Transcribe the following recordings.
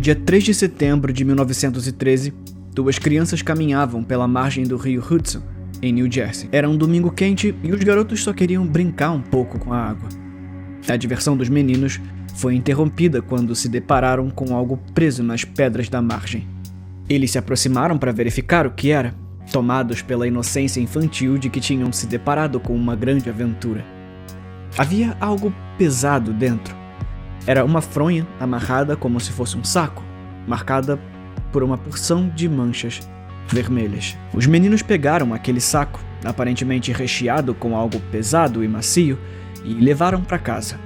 dia 3 de setembro de 1913, duas crianças caminhavam pela margem do rio Hudson, em New Jersey. Era um domingo quente e os garotos só queriam brincar um pouco com a água. A diversão dos meninos foi interrompida quando se depararam com algo preso nas pedras da margem. Eles se aproximaram para verificar o que era, tomados pela inocência infantil de que tinham se deparado com uma grande aventura. Havia algo pesado dentro. Era uma fronha amarrada como se fosse um saco, marcada por uma porção de manchas vermelhas. Os meninos pegaram aquele saco, aparentemente recheado com algo pesado e macio, e levaram para casa.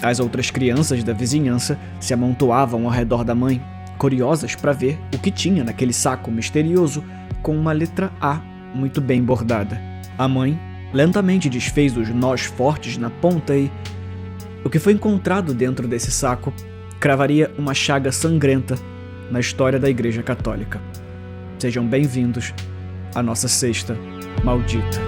As outras crianças da vizinhança se amontoavam ao redor da mãe, curiosas para ver o que tinha naquele saco misterioso com uma letra A muito bem bordada. A mãe lentamente desfez os nós fortes na ponta e o que foi encontrado dentro desse saco cravaria uma chaga sangrenta na história da Igreja Católica. Sejam bem-vindos à nossa sexta maldita.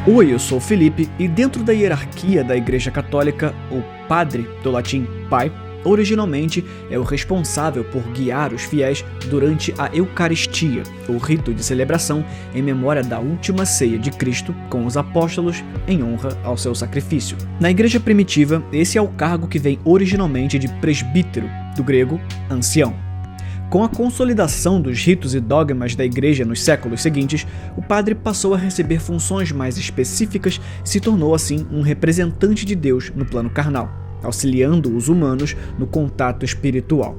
Oi, eu sou o Felipe e dentro da hierarquia da Igreja Católica, o padre, do latim pai, originalmente é o responsável por guiar os fiéis durante a Eucaristia, o rito de celebração em memória da última ceia de Cristo com os apóstolos em honra ao seu sacrifício. Na Igreja primitiva, esse é o cargo que vem originalmente de presbítero, do grego ancião. Com a consolidação dos ritos e dogmas da Igreja nos séculos seguintes, o padre passou a receber funções mais específicas e se tornou assim um representante de Deus no plano carnal, auxiliando os humanos no contato espiritual.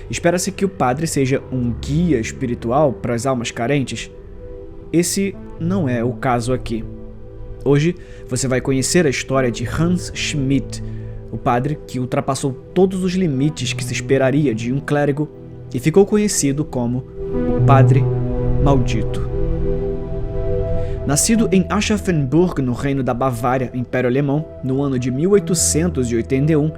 Espera-se que o padre seja um guia espiritual para as almas carentes? Esse não é o caso aqui. Hoje você vai conhecer a história de Hans Schmidt, o padre que ultrapassou todos os limites que se esperaria de um clérigo e ficou conhecido como o Padre Maldito. Nascido em Aschaffenburg, no Reino da Bavária, Império Alemão, no ano de 1881,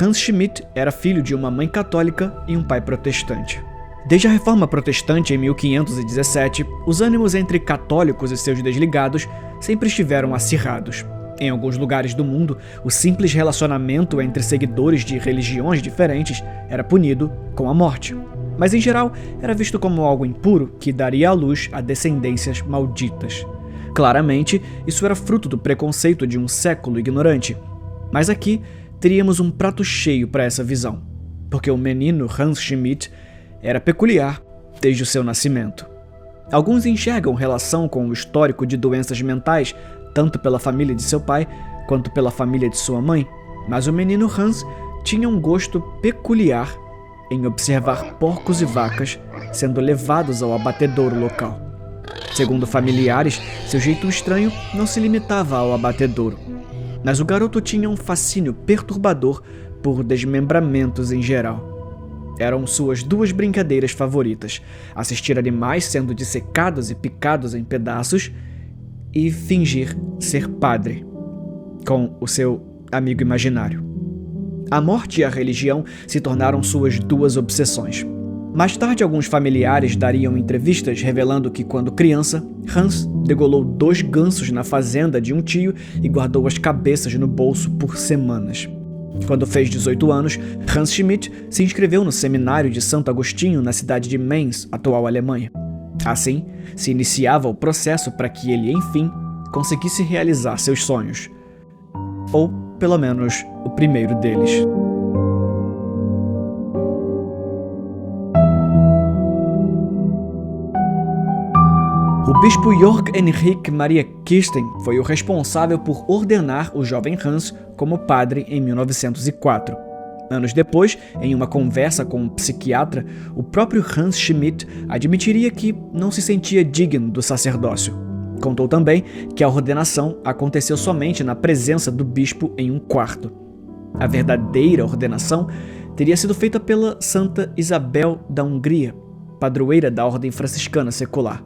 Hans Schmidt era filho de uma mãe católica e um pai protestante. Desde a Reforma Protestante em 1517, os ânimos entre católicos e seus desligados sempre estiveram acirrados. Em alguns lugares do mundo, o simples relacionamento entre seguidores de religiões diferentes era punido com a morte. Mas, em geral, era visto como algo impuro que daria à luz a descendências malditas. Claramente, isso era fruto do preconceito de um século ignorante. Mas aqui, teríamos um prato cheio para essa visão, porque o menino Hans Schmidt era peculiar desde o seu nascimento. Alguns enxergam relação com o histórico de doenças mentais, tanto pela família de seu pai quanto pela família de sua mãe, mas o menino Hans tinha um gosto peculiar em observar porcos e vacas sendo levados ao abatedouro local. Segundo familiares, seu jeito estranho não se limitava ao abatedouro, mas o garoto tinha um fascínio perturbador por desmembramentos em geral. Eram suas duas brincadeiras favoritas: assistir animais sendo dissecados e picados em pedaços e fingir ser padre, com o seu amigo imaginário. A morte e a religião se tornaram suas duas obsessões. Mais tarde, alguns familiares dariam entrevistas revelando que, quando criança, Hans degolou 2 gansos na fazenda de um tio e guardou as cabeças no bolso por semanas. Quando fez 18 anos, Hans Schmidt se inscreveu no seminário de Santo Agostinho na cidade de Mainz, atual Alemanha. Assim, se iniciava o processo para que ele, enfim, conseguisse realizar seus sonhos. Ou, pelo menos, o primeiro deles. O bispo Jörg Henrik Maria Kirsten foi o responsável por ordenar o jovem Hans como padre em 1904. Anos depois, em uma conversa com um psiquiatra, o próprio Hans Schmidt admitiria que não se sentia digno do sacerdócio. Contou também que a ordenação aconteceu somente na presença do bispo em um quarto. A verdadeira ordenação teria sido feita pela Santa Isabel da Hungria, padroeira da ordem franciscana secular.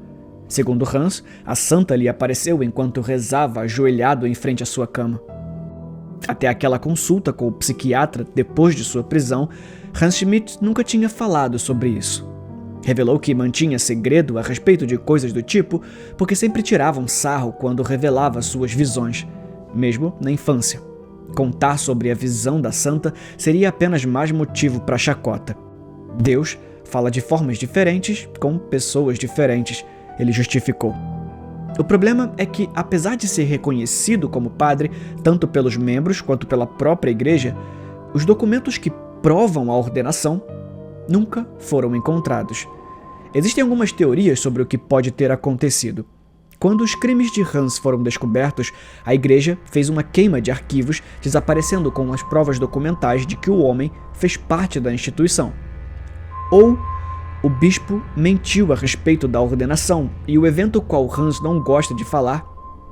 Segundo Hans, a santa lhe apareceu enquanto rezava ajoelhado em frente à sua cama. Até aquela consulta com o psiquiatra depois de sua prisão, Hans Schmidt nunca tinha falado sobre isso. Revelou que mantinha segredo a respeito de coisas do tipo porque sempre tiravam sarro quando revelava suas visões, mesmo na infância. Contar sobre a visão da santa seria apenas mais motivo para chacota. Deus fala de formas diferentes com pessoas diferentes, ele justificou. O problema é que, apesar de ser reconhecido como padre, tanto pelos membros quanto pela própria igreja, os documentos que provam a ordenação nunca foram encontrados. Existem algumas teorias sobre o que pode ter acontecido. Quando os crimes de Hans foram descobertos, a igreja fez uma queima de arquivos, desaparecendo com as provas documentais de que o homem fez parte da instituição. Ou o bispo mentiu a respeito da ordenação, e o evento qual Hans não gosta de falar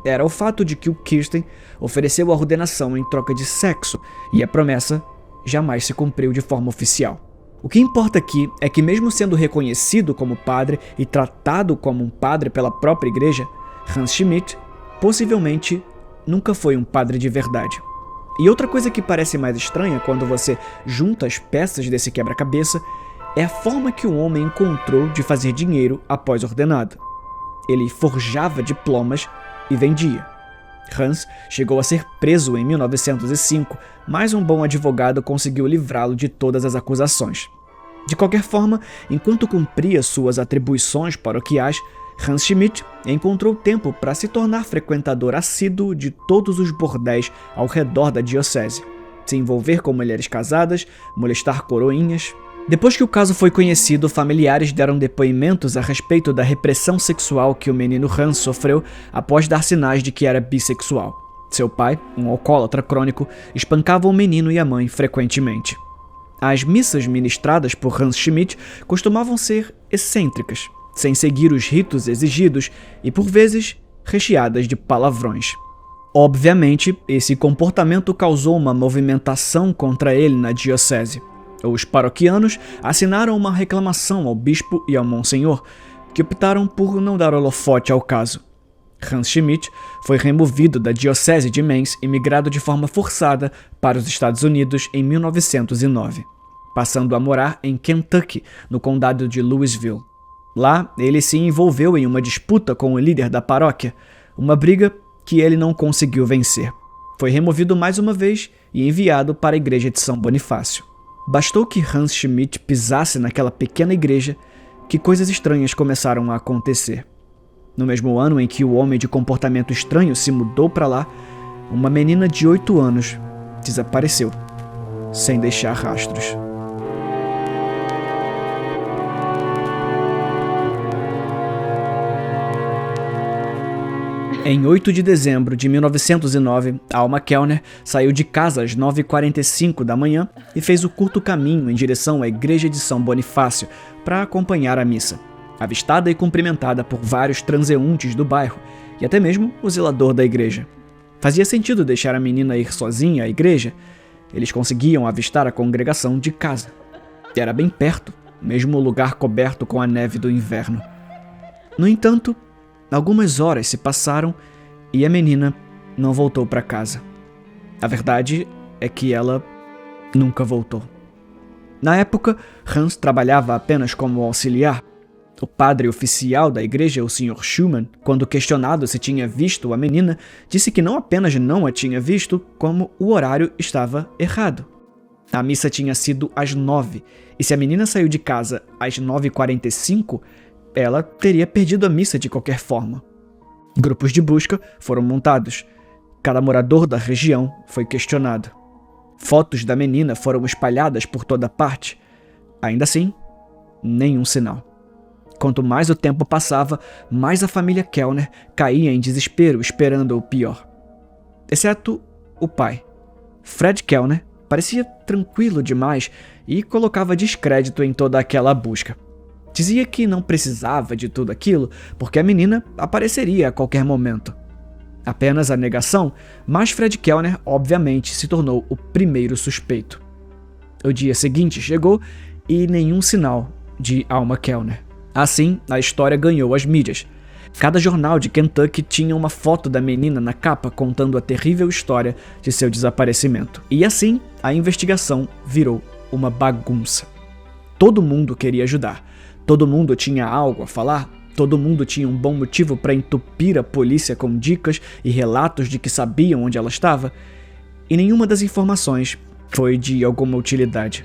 era o fato de que o Kirsten ofereceu a ordenação em troca de sexo, e a promessa jamais se cumpriu de forma oficial. O que importa aqui é que, mesmo sendo reconhecido como padre e tratado como um padre pela própria igreja, Hans Schmidt possivelmente nunca foi um padre de verdade. E outra coisa que parece mais estranha quando você junta as peças desse quebra-cabeça é a forma que o homem encontrou de fazer dinheiro após ordenado. Ele forjava diplomas e vendia. Hans chegou a ser preso em 1905, mas um bom advogado conseguiu livrá-lo de todas as acusações. De qualquer forma, enquanto cumpria suas atribuições paroquiais, Hans Schmidt encontrou tempo para se tornar frequentador assíduo de todos os bordéis ao redor da diocese, se envolver com mulheres casadas, molestar coroinhas. Depois que o caso foi conhecido, familiares deram depoimentos a respeito da repressão sexual que o menino Hans sofreu após dar sinais de que era bissexual. Seu pai, um alcoólatra crônico, espancava o menino e a mãe frequentemente. As missas ministradas por Hans Schmidt costumavam ser excêntricas, sem seguir os ritos exigidos e, por vezes, recheadas de palavrões. Obviamente, esse comportamento causou uma movimentação contra ele na diocese. Os paroquianos assinaram uma reclamação ao bispo e ao monsenhor, que optaram por não dar holofote ao caso. Hans Schmidt foi removido da diocese de Mainz e migrado de forma forçada para os Estados Unidos em 1909, passando a morar em Kentucky, no condado de Louisville. Lá, ele se envolveu em uma disputa com o líder da paróquia, uma briga que ele não conseguiu vencer. Foi removido mais uma vez e enviado para a igreja de São Bonifácio. Bastou que Hans Schmidt pisasse naquela pequena igreja que coisas estranhas começaram a acontecer. No mesmo ano em que o homem de comportamento estranho se mudou para lá, uma menina de 8 anos desapareceu, sem deixar rastros. Em 8 de dezembro de 1909, Alma Kellner saiu de casa às 9h45 da manhã e fez o curto caminho em direção à igreja de São Bonifácio para acompanhar a missa, avistada e cumprimentada por vários transeuntes do bairro e até mesmo o zelador da igreja. Fazia sentido deixar a menina ir sozinha à igreja. Eles conseguiam avistar a congregação de casa. Era bem perto, mesmo o lugar coberto com a neve do inverno. No entanto, algumas horas se passaram e a menina não voltou para casa. A verdade é que ela nunca voltou. Na época, Hans trabalhava apenas como auxiliar. O padre oficial da igreja, o Sr. Schumann, quando questionado se tinha visto a menina, disse que não apenas não a tinha visto, como o horário estava errado. A missa tinha sido às 9, e se a menina saiu de casa às 9h45, ela teria perdido a missa de qualquer forma. Grupos de busca foram montados. Cada morador da região foi questionado. Fotos da menina foram espalhadas por toda parte. Ainda assim, nenhum sinal. Quanto mais o tempo passava, mais a família Kellner caía em desespero, esperando o pior. Exceto o pai. Fred Kellner parecia tranquilo demais e colocava descrédito em toda aquela busca. Dizia que não precisava de tudo aquilo porque a menina apareceria a qualquer momento. Apenas a negação, mas Fred Kellner obviamente se tornou o primeiro suspeito. O dia seguinte chegou e nenhum sinal de Alma Kellner. Assim, a história ganhou as mídias. Cada jornal de Kentucky tinha uma foto da menina na capa contando a terrível história de seu desaparecimento. E assim, a investigação virou uma bagunça. Todo mundo queria ajudar. Todo mundo tinha algo a falar, todo mundo tinha um bom motivo para entupir a polícia com dicas e relatos de que sabiam onde ela estava, e nenhuma das informações foi de alguma utilidade.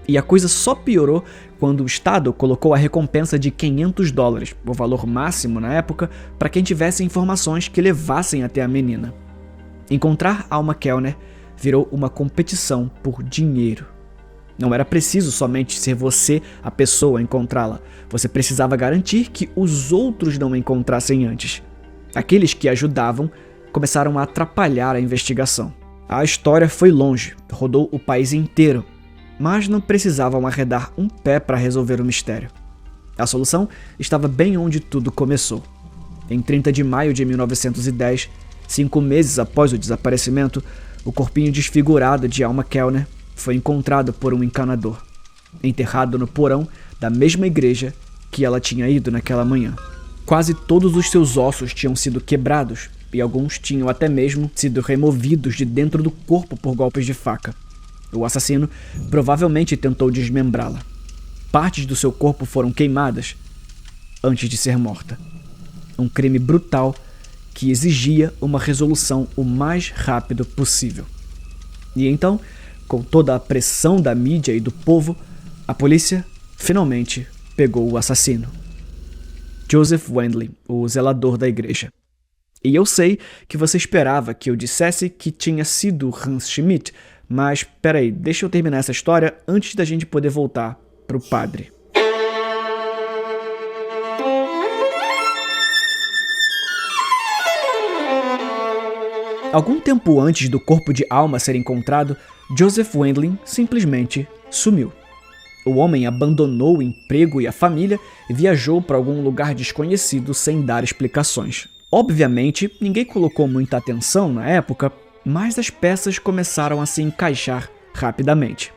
E a coisa só piorou quando o Estado colocou a recompensa de $500, o valor máximo na época, para quem tivesse informações que levassem até a menina. Encontrar Alma Kellner virou uma competição por dinheiro. Não era preciso somente ser você a pessoa a encontrá-la. Você precisava garantir que os outros não a encontrassem antes. Aqueles que ajudavam começaram a atrapalhar a investigação. A história foi longe, rodou o país inteiro, mas não precisavam arredar um pé para resolver o mistério. A solução estava bem onde tudo começou. Em 30 de maio de 1910, 5 meses após o desaparecimento, o corpinho desfigurado de Alma Kellner foi encontrado por um encanador, enterrado no porão da mesma igreja que ela tinha ido naquela manhã. Quase todos os seus ossos tinham sido quebrados e alguns tinham até mesmo sido removidos de dentro do corpo por golpes de faca. O assassino provavelmente tentou desmembrá-la. Partes do seu corpo foram queimadas antes de ser morta. Um crime brutal que exigia uma resolução o mais rápido possível. E então, com toda a pressão da mídia e do povo, a polícia finalmente pegou o assassino. Joseph Wendling, o zelador da igreja. E eu sei que você esperava que eu dissesse que tinha sido Hans Schmidt, mas peraí, deixa eu terminar essa história antes da gente poder voltar pro padre. Algum tempo antes do corpo de Alma ser encontrado, Joseph Wendling simplesmente sumiu. O homem abandonou o emprego e a família e viajou para algum lugar desconhecido sem dar explicações. Obviamente, ninguém colocou muita atenção na época, mas as peças começaram a se encaixar rapidamente.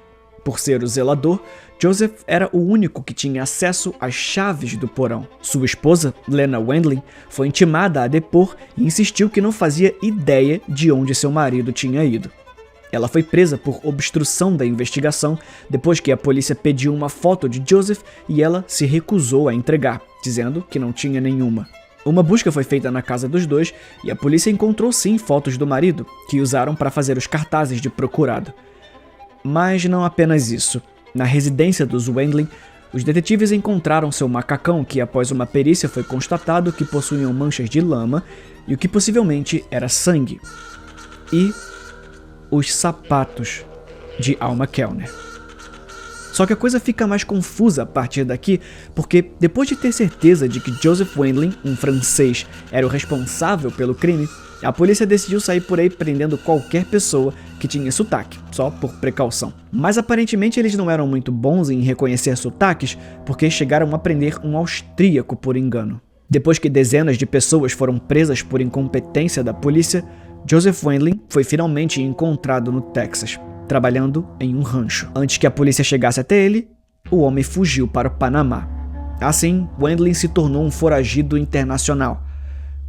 Por ser o zelador, Joseph era o único que tinha acesso às chaves do porão. Sua esposa, Lena Wendling, foi intimada a depor e insistiu que não fazia ideia de onde seu marido tinha ido. Ela foi presa por obstrução da investigação depois que a polícia pediu uma foto de Joseph e ela se recusou a entregar, dizendo que não tinha nenhuma. Uma busca foi feita na casa dos dois e a polícia encontrou sim fotos do marido, que usaram para fazer os cartazes de procurado. Mas não apenas isso. Na residência dos Wendling, os detetives encontraram seu macacão que, após uma perícia, foi constatado que possuíam manchas de lama e o que possivelmente era sangue. E os sapatos de Alma Kellner. Só que a coisa fica mais confusa a partir daqui, porque depois de ter certeza de que Joseph Wendling, um francês, era o responsável pelo crime, a polícia decidiu sair por aí prendendo qualquer pessoa que tinha sotaque, só por precaução. Mas aparentemente eles não eram muito bons em reconhecer sotaques, porque chegaram a prender um austríaco por engano. Depois que dezenas de pessoas foram presas por incompetência da polícia, Joseph Wendling foi finalmente encontrado no Texas, trabalhando em um rancho. Antes que a polícia chegasse até ele, o homem fugiu para o Panamá. Assim, Wendling se tornou um foragido internacional,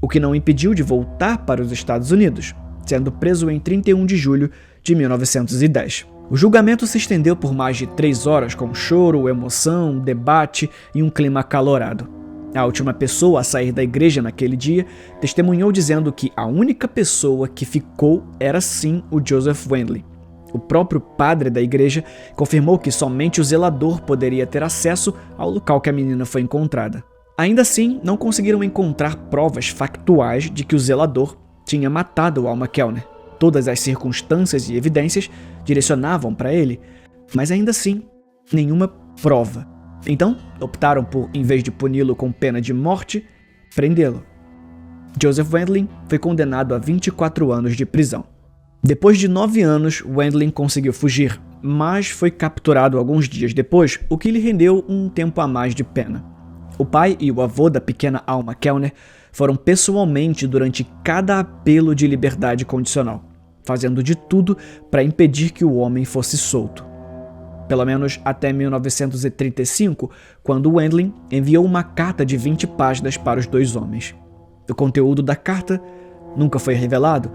o que não impediu de voltar para os Estados Unidos, sendo preso em 31 de julho de 1910. O julgamento se estendeu por mais de 3 horas, com choro, emoção, debate e um clima acalorado. A última pessoa a sair da igreja naquele dia testemunhou dizendo que a única pessoa que ficou era sim o Joseph Wendling. O próprio padre da igreja confirmou que somente o zelador poderia ter acesso ao local que a menina foi encontrada. Ainda assim, não conseguiram encontrar provas factuais de que o zelador tinha matado Alma Kellner. Todas as circunstâncias e evidências direcionavam para ele, mas ainda assim, nenhuma prova. Então, optaram por, em vez de puni-lo com pena de morte, prendê-lo. Joseph Wendling foi condenado a 24 anos de prisão. Depois de 9 anos, Wendling conseguiu fugir, mas foi capturado alguns dias depois, o que lhe rendeu um tempo a mais de pena. O pai e o avô da pequena Alma Kellner foram pessoalmente durante cada apelo de liberdade condicional, fazendo de tudo para impedir que o homem fosse solto. Pelo menos até 1935, quando Wendling enviou uma carta de 20 páginas para os dois homens. O conteúdo da carta nunca foi revelado,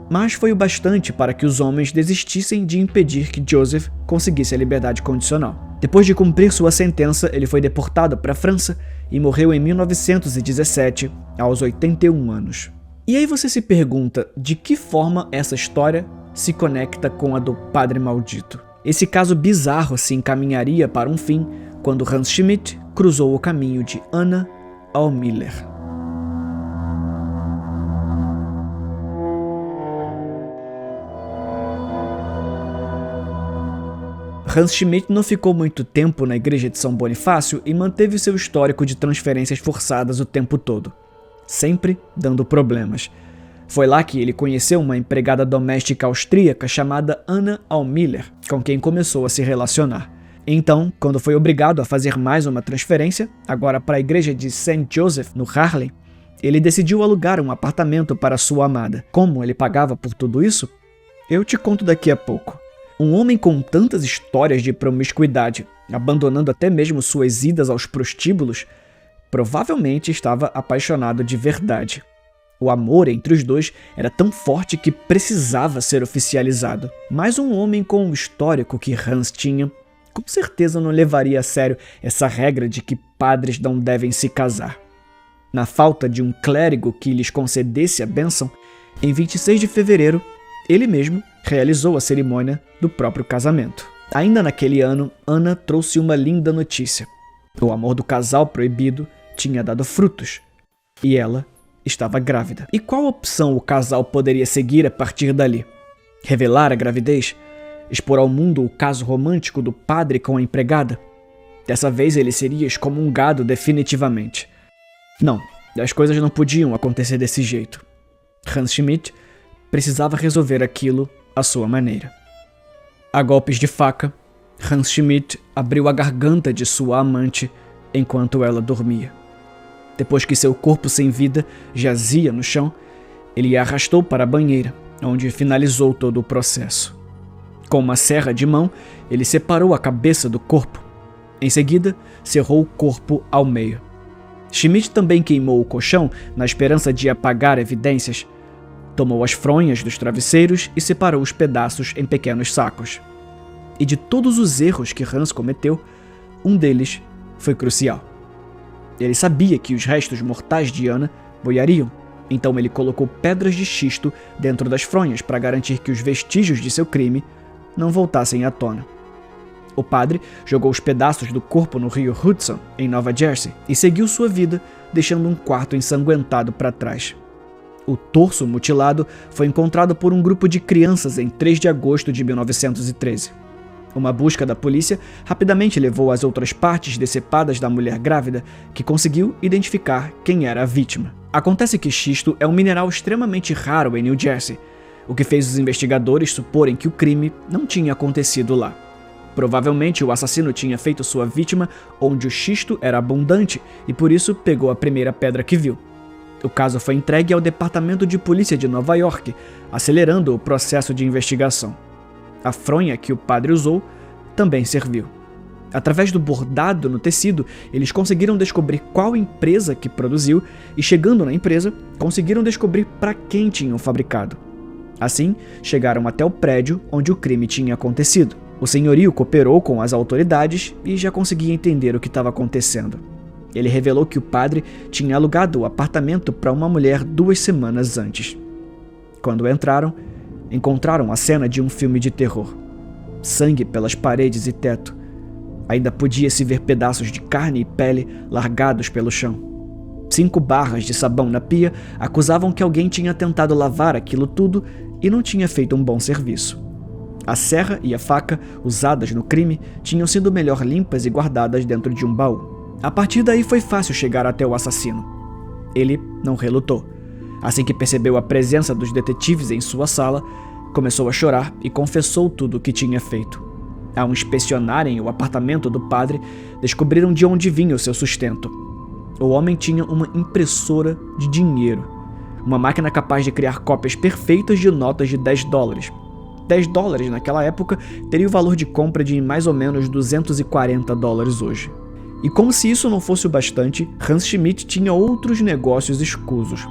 mas foi o bastante para que os homens desistissem de impedir que Joseph conseguisse a liberdade condicional. Depois de cumprir sua sentença, ele foi deportado para a França e morreu em 1917, aos 81 anos. E aí você se pergunta de que forma essa história se conecta com a do Padre Maldito. Esse caso bizarro se encaminharia para um fim quando Hans Schmidt cruzou o caminho de Anna Aumiller. Hans Schmidt não ficou muito tempo na igreja de São Bonifácio e manteve seu histórico de transferências forçadas o tempo todo, sempre dando problemas. Foi lá que ele conheceu uma empregada doméstica austríaca chamada Anna Aumiller, com quem começou a se relacionar. Então, quando foi obrigado a fazer mais uma transferência, agora para a igreja de St. Joseph, no Harlem, ele decidiu alugar um apartamento para sua amada. Como ele pagava por tudo isso? Eu te conto daqui a pouco. Um homem com tantas histórias de promiscuidade, abandonando até mesmo suas idas aos prostíbulos, provavelmente estava apaixonado de verdade. O amor entre os dois era tão forte que precisava ser oficializado. Mas um homem com o histórico que Hans tinha, com certeza não levaria a sério essa regra de que padres não devem se casar. Na falta de um clérigo que lhes concedesse a bênção, em 26 de fevereiro, ele mesmo realizou a cerimônia do próprio casamento. Ainda naquele ano, Anna trouxe uma linda notícia. O amor do casal proibido tinha dado frutos, e ela estava grávida. E qual opção o casal poderia seguir a partir dali? Revelar a gravidez? Expor ao mundo o caso romântico do padre com a empregada? Dessa vez ele seria excomungado definitivamente. Não, as coisas não podiam acontecer desse jeito. Hans Schmidt precisava resolver aquilo à sua maneira. A golpes de faca, Hans Schmidt abriu a garganta de sua amante enquanto ela dormia. Depois que seu corpo sem vida jazia no chão, ele a arrastou para a banheira, onde finalizou todo o processo. Com uma serra de mão, ele separou a cabeça do corpo. Em seguida, cerrou o corpo ao meio. Schmidt também queimou o colchão na esperança de apagar evidências. Tomou as fronhas dos travesseiros e separou os pedaços em pequenos sacos. E de todos os erros que Hans cometeu, um deles foi crucial. Ele sabia que os restos mortais de Anna boiariam, então ele colocou pedras de xisto dentro das fronhas para garantir que os vestígios de seu crime não voltassem à tona. O padre jogou os pedaços do corpo no rio Hudson, em Nova Jersey, e seguiu sua vida, deixando um quarto ensanguentado para trás. O torso mutilado foi encontrado por um grupo de crianças em 3 de agosto de 1913. Uma busca da polícia rapidamente levou às outras partes decepadas da mulher grávida, que conseguiu identificar quem era a vítima. Acontece que xisto é um mineral extremamente raro em New Jersey, o que fez os investigadores suporem que o crime não tinha acontecido lá. Provavelmente o assassino tinha feito sua vítima onde o xisto era abundante e por isso pegou a primeira pedra que viu. O caso foi entregue ao Departamento de Polícia de Nova York, acelerando o processo de investigação. A fronha que o padre usou também serviu. Através do bordado no tecido, eles conseguiram descobrir qual empresa que produziu e, chegando na empresa, conseguiram descobrir para quem tinham fabricado. Assim, chegaram até o prédio onde o crime tinha acontecido. O senhorio cooperou com as autoridades e já conseguia entender o que estava acontecendo. Ele revelou que o padre tinha alugado o apartamento para uma mulher 2 semanas antes. Quando encontraram a cena de um filme de terror. Sangue pelas paredes e teto. Ainda podia-se ver pedaços de carne e pele largados pelo chão. 5 barras de sabão na pia acusavam que alguém tinha tentado lavar aquilo tudo e não tinha feito um bom serviço. A serra e a faca usadas no crime tinham sido melhor limpas e guardadas dentro de um baú. A partir daí foi fácil chegar até o assassino. Ele não relutou. Assim que percebeu a presença dos detetives em sua sala, começou a chorar e confessou tudo o que tinha feito. Ao inspecionarem o apartamento do padre, descobriram de onde vinha o seu sustento. O homem tinha uma impressora de dinheiro, uma máquina capaz de criar cópias perfeitas de notas de $10. $10 naquela época teria o valor de compra de mais ou menos $240 hoje. E como se isso não fosse o bastante, Hans Schmidt tinha outros negócios escusos.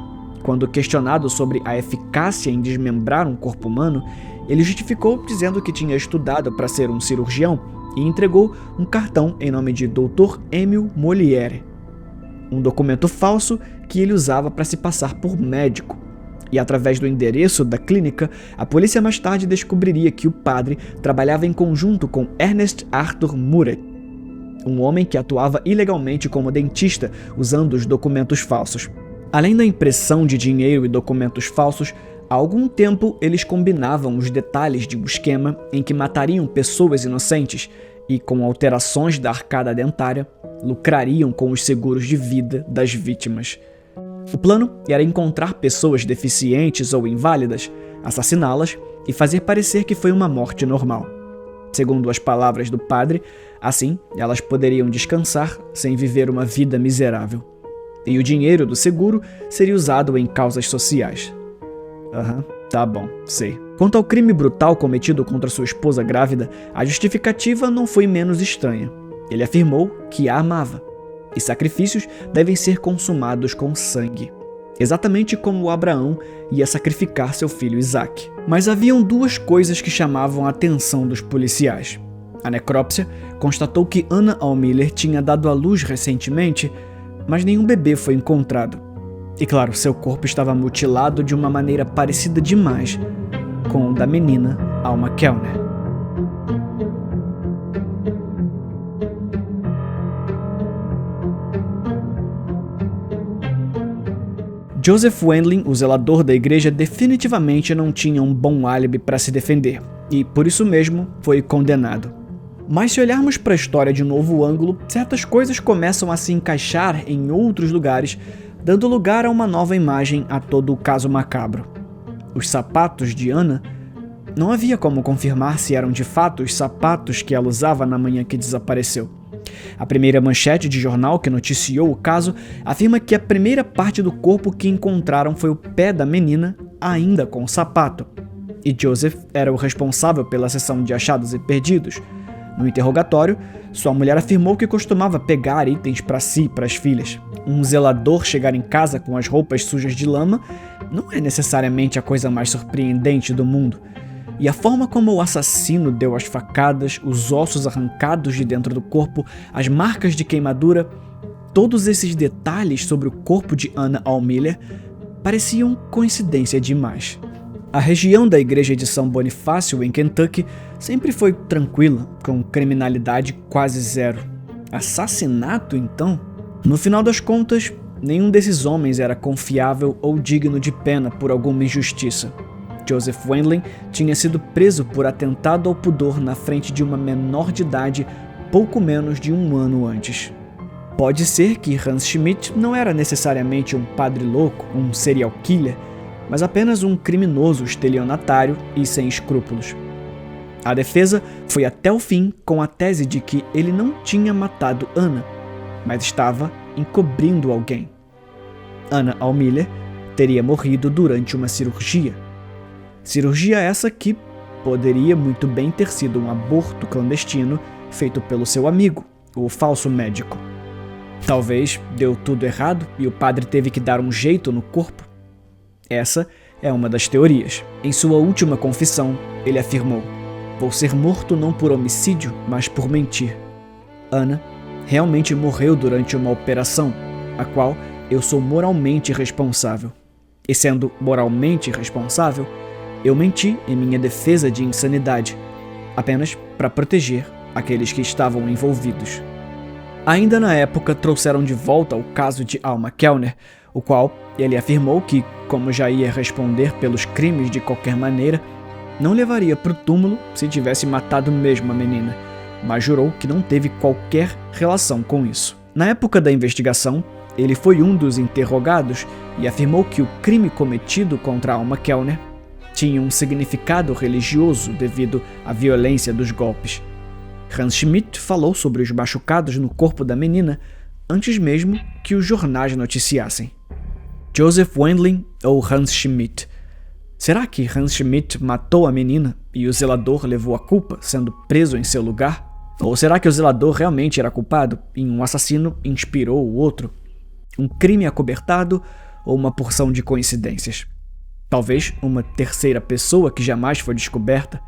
quando questionado sobre a eficácia em desmembrar um corpo humano, ele justificou dizendo que tinha estudado para ser um cirurgião e entregou um cartão em nome de Dr. Émile Molière, um documento falso que ele usava para se passar por médico. E através do endereço da clínica, a polícia mais tarde descobriria que o padre trabalhava em conjunto com Ernest Arthur Muret, um homem que atuava ilegalmente como dentista usando os documentos falsos. Além da impressão de dinheiro e documentos falsos, há algum tempo eles combinavam os detalhes de um esquema em que matariam pessoas inocentes e, com alterações da arcada dentária, lucrariam com os seguros de vida das vítimas. O plano era encontrar pessoas deficientes ou inválidas, assassiná-las e fazer parecer que foi uma morte normal. Segundo as palavras do padre, assim elas poderiam descansar sem viver uma vida miserável. E o dinheiro do seguro seria usado em causas sociais. Tá bom, sei. Quanto ao crime brutal cometido contra sua esposa grávida, a justificativa não foi menos estranha. Ele afirmou que a amava. E sacrifícios devem ser consumados com sangue, exatamente como Abraão ia sacrificar seu filho Isaac. Mas haviam duas coisas que chamavam a atenção dos policiais. A necrópsia constatou que Anna Almiller tinha dado à luz recentemente, mas nenhum bebê foi encontrado. E claro, seu corpo estava mutilado de uma maneira parecida demais com o da menina Alma Kellner. Joseph Wendling, o zelador da igreja, definitivamente não tinha um bom álibi para se defender, e por isso mesmo foi condenado. Mas se olharmos para a história de um novo ângulo, certas coisas começam a se encaixar em outros lugares, dando lugar a uma nova imagem a todo o caso macabro. Os sapatos de Anna, não havia como confirmar se eram de fato os sapatos que ela usava na manhã que desapareceu. A primeira manchete de jornal que noticiou o caso afirma que a primeira parte do corpo que encontraram foi o pé da menina, ainda com o sapato. E Joseph era o responsável pela seção de achados e perdidos. No interrogatório, sua mulher afirmou que costumava pegar itens para si e para as filhas. Um zelador chegar em casa com as roupas sujas de lama não é necessariamente a coisa mais surpreendente do mundo. E a forma como o assassino deu as facadas, os ossos arrancados de dentro do corpo, as marcas de queimadura, todos esses detalhes sobre o corpo de Anna Almiller pareciam coincidência demais. A região da igreja de São Bonifácio, em Kentucky, sempre foi tranquila, com criminalidade quase zero. Assassinato, então? No final das contas, nenhum desses homens era confiável ou digno de pena por alguma injustiça. Joseph Wendling tinha sido preso por atentado ao pudor na frente de uma menor de idade pouco menos de um ano antes. Pode ser que Hans Schmidt não era necessariamente um padre louco, um serial killer, mas apenas um criminoso estelionatário e sem escrúpulos. A defesa foi até o fim com a tese de que ele não tinha matado Anna, mas estava encobrindo alguém. Anna Almiller teria morrido durante uma cirurgia. Cirurgia essa que poderia muito bem ter sido um aborto clandestino feito pelo seu amigo, o falso médico. Talvez deu tudo errado e o padre teve que dar um jeito no corpo. Essa é uma das teorias. Em sua última confissão, ele afirmou: "Vou ser morto não por homicídio, mas por mentir. Anna realmente morreu durante uma operação, a qual eu sou moralmente responsável. E sendo moralmente responsável, eu menti em minha defesa de insanidade, apenas para proteger aqueles que estavam envolvidos." Ainda na época, trouxeram de volta o caso de Alma Kellner, o qual ele afirmou que, como já ia responder pelos crimes de qualquer maneira, não levaria para o túmulo se tivesse matado mesmo a menina, mas jurou que não teve qualquer relação com isso. Na época da investigação, ele foi um dos interrogados e afirmou que o crime cometido contra Alma Kellner tinha um significado religioso devido à violência dos golpes. Hans Schmidt falou sobre os machucados no corpo da menina antes mesmo que os jornais noticiassem. Joseph Wendling ou Hans Schmidt? Será que Hans Schmidt matou a menina e o zelador levou a culpa, sendo preso em seu lugar? Ou será que o zelador realmente era culpado e um assassino inspirou o outro? Um crime acobertado ou uma porção de coincidências? Talvez uma terceira pessoa que jamais foi descoberta?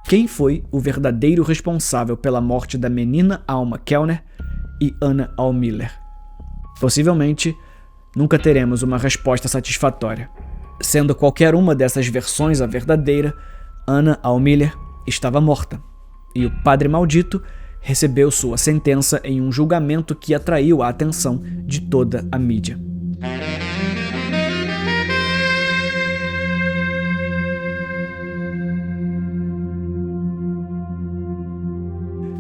Quem foi o verdadeiro responsável pela morte da menina Alma Kellner e Anna Allmiller? Possivelmente, nunca teremos uma resposta satisfatória. Sendo qualquer uma dessas versões a verdadeira, Anna Allmiller estava morta, e o Padre Maldito recebeu sua sentença em um julgamento que atraiu a atenção de toda a mídia.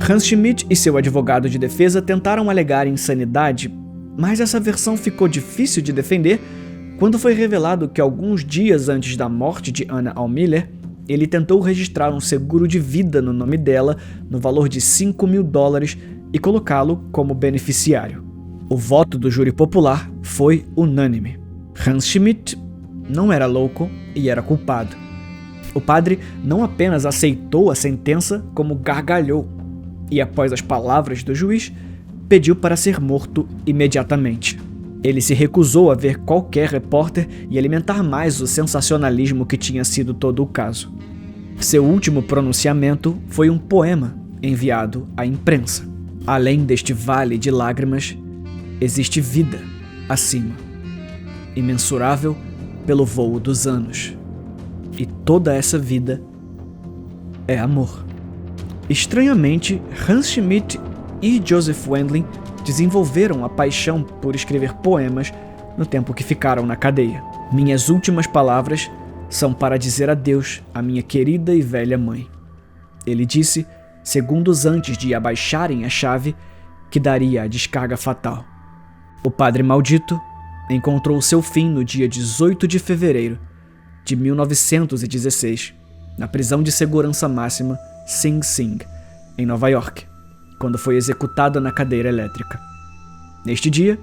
Hans Schmidt e seu advogado de defesa tentaram alegar insanidade, mas essa versão ficou difícil de defender quando foi revelado que alguns dias antes da morte de Anna Allmiller, ele tentou registrar um seguro de vida no nome dela no valor de $5.000 e colocá-lo como beneficiário. O voto do júri popular foi unânime. Hans Schmidt não era louco e era culpado. O padre não apenas aceitou a sentença, como gargalhou, e após as palavras do juiz, pediu para ser morto imediatamente. Ele se recusou a ver qualquer repórter e alimentar mais o sensacionalismo que tinha sido todo o caso. Seu último pronunciamento foi um poema enviado à imprensa. Além deste vale de lágrimas, existe vida acima, imensurável pelo voo dos anos. E toda essa vida é amor. Estranhamente, Hans Schmidt e Joseph Wendling desenvolveram a paixão por escrever poemas no tempo que ficaram na cadeia. Minhas últimas palavras são para dizer adeus à minha querida e velha mãe. Ele disse, segundos antes de abaixarem a chave que daria a descarga fatal. O Padre Maldito encontrou seu fim no dia 18 de fevereiro de 1916, na prisão de segurança máxima Sing Sing, em Nova York, quando foi executado na cadeira elétrica. Neste dia,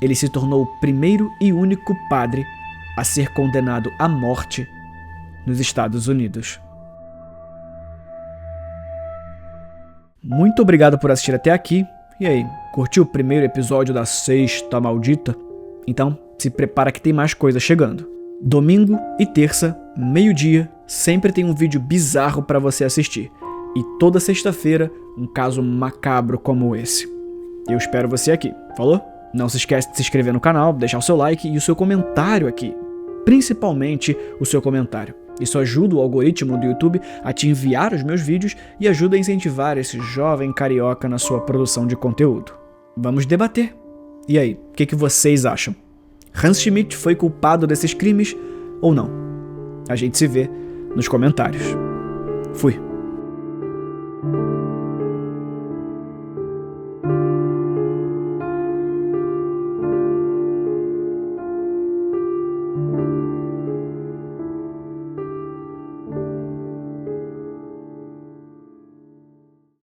ele se tornou o primeiro e único padre a ser condenado à morte nos Estados Unidos. Muito obrigado por assistir até aqui. E aí, curtiu o primeiro episódio da Sexta Maldita? Então, se prepara que tem mais coisa chegando. Domingo e terça, meio-dia, sempre tem um vídeo bizarro para você assistir. E toda sexta-feira, um caso macabro como esse. Eu espero você aqui, falou? Não se esquece de se inscrever no canal, deixar o seu like e o seu comentário aqui. Principalmente o seu comentário. Isso ajuda o algoritmo do YouTube a te enviar os meus vídeos e ajuda a incentivar esse jovem carioca na sua produção de conteúdo. Vamos debater. E aí, o que vocês acham? Hans Schmidt foi culpado desses crimes ou não? A gente se vê nos comentários. Fui.